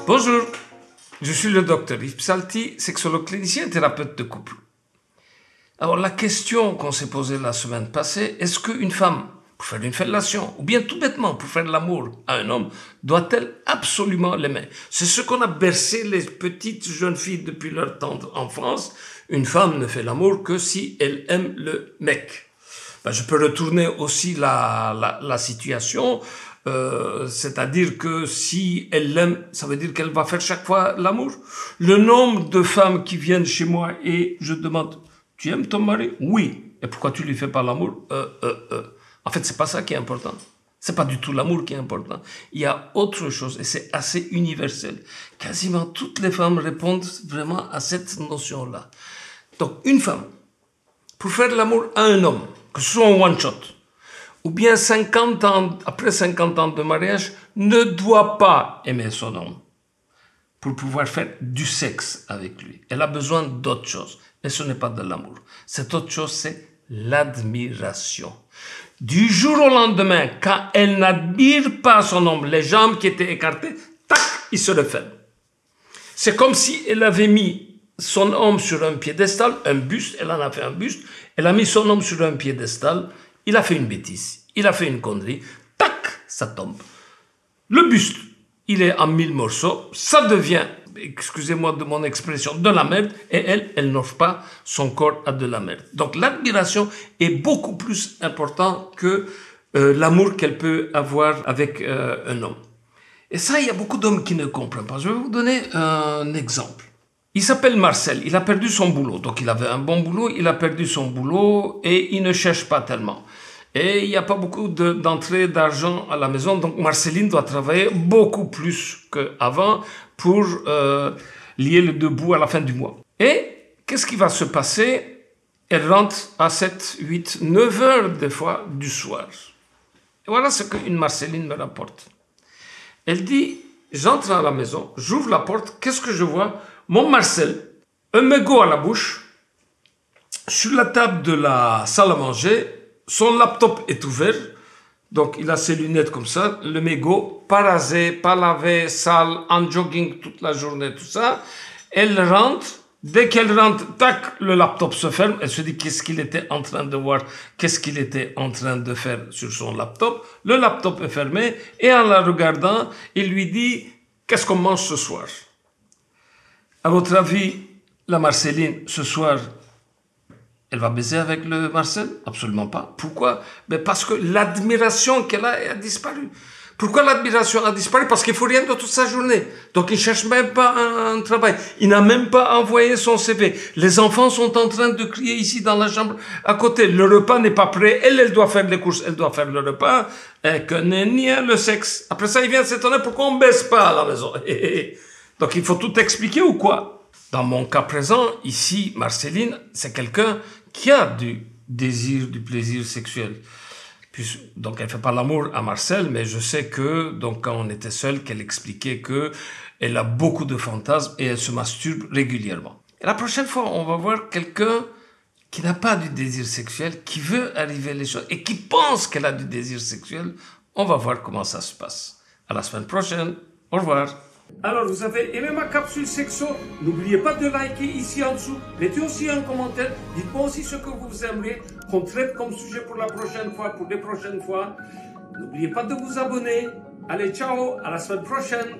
Bonjour, je suis le docteur Yves Psalti, sexologue clinicien et thérapeute de couple. Alors la question qu'on s'est posée la semaine passée, est-ce qu'une femme, pour faire une fellation, ou bien tout bêtement pour faire l'amour à un homme, doit-elle absolument l'aimer? C'est ce qu'on a bercé les petites jeunes filles depuis leur tendre enfance. Une femme ne fait l'amour que si elle aime le mec. Je peux retourner aussi la situation, c'est-à-dire que si elle l'aime, ça veut dire qu'elle va faire chaque fois l'amour. Le nombre de femmes qui viennent chez moi et je demande, tu aimes ton mari? Oui. Et pourquoi tu lui fais pas l'amour? En fait, c'est pas ça qui est important. C'est pas du tout l'amour qui est important. Il y a autre chose et c'est assez universel. Quasiment toutes les femmes répondent vraiment à cette notion-là. Donc, une femme, pour faire l'amour à un homme, que ce soit en one shot, ou bien 50 ans, après 50 ans de mariage, ne doit pas aimer son homme pour pouvoir faire du sexe avec lui. Elle a besoin d'autre chose. Et ce n'est pas de l'amour. Cette autre chose, c'est l'admiration. Du jour au lendemain, quand elle n'admire pas son homme, les jambes qui étaient écartées, tac, il se referme. C'est comme si elle avait mis son homme sur un piédestal, un buste, elle en a fait un buste, elle a mis son homme sur un piédestal, il a fait une bêtise, il a fait une connerie, tac, ça tombe. Le buste, il est en 1000 morceaux, ça devient, excusez-moi de mon expression, de la merde, et elle n'offre pas son corps à de la merde. Donc l'admiration est beaucoup plus importante que l'amour qu'elle peut avoir avec un homme. Et ça, il y a beaucoup d'hommes qui ne comprennent pas. Je vais vous donner un exemple. Il s'appelle Marcel, il a perdu son boulot. Donc il avait un bon boulot, il a perdu son boulot et il ne cherche pas tellement. Et il n'y a pas beaucoup d'entrée d'argent à la maison, donc Marceline doit travailler beaucoup plus qu'avant pour lier les deux bouts à la fin du mois. Et qu'est-ce qui va se passer? Elle rentre à 7, 8, 9 heures des fois du soir. Et voilà ce qu'une Marceline me rapporte. Elle dit, j'entre à la maison, j'ouvre la porte, qu'est-ce que je vois? Mon Marcel, un mégot à la bouche, sur la table de la salle à manger, son laptop est ouvert, donc il a ses lunettes comme ça, le mégot, pas rasé, pas lavé, sale, en jogging toute la journée, tout ça. Elle rentre, dès qu'elle rentre, tac, le laptop se ferme, elle se dit qu'est-ce qu'il était en train de voir, qu'est-ce qu'il était en train de faire sur son laptop. Le laptop est fermé, et en la regardant, il lui dit, qu'est-ce qu'on mange ce soir? À votre avis, la Marceline, ce soir, elle va baiser avec le Marcel? Absolument pas. Pourquoi? Parce que l'admiration qu'elle a disparu. Pourquoi l'admiration a disparu? Parce qu'il ne faut rien de toute sa journée. Donc il ne cherche même pas un travail. Il n'a même pas envoyé son CV. Les enfants sont en train de crier ici dans la chambre à côté. Le repas n'est pas prêt. Elle doit faire les courses. Elle doit faire le repas. Elle connaît ni le sexe. Après ça, il vient s'étonner pourquoi on ne baisse pas à la maison. Donc il faut tout expliquer ou quoi? Dans mon cas présent, ici, Marceline, c'est quelqu'un qui a du désir, du plaisir sexuel. Puis, donc elle ne fait pas l'amour à Marcel, mais je sais que donc, quand on était seul, qu'elle expliquait qu'elle a beaucoup de fantasmes et elle se masturbe régulièrement. Et la prochaine fois, on va voir quelqu'un qui n'a pas du désir sexuel, qui veut arriver les choses et qui pense qu'elle a du désir sexuel. On va voir comment ça se passe. À la semaine prochaine. Au revoir. Alors, vous avez aimé ma capsule sexo? N'oubliez pas de liker ici en dessous. Mettez aussi un commentaire. Dites-moi aussi ce que vous aimeriez qu'on traite comme sujet pour la prochaine fois, pour les prochaines fois. N'oubliez pas de vous abonner. Allez, ciao, à la semaine prochaine.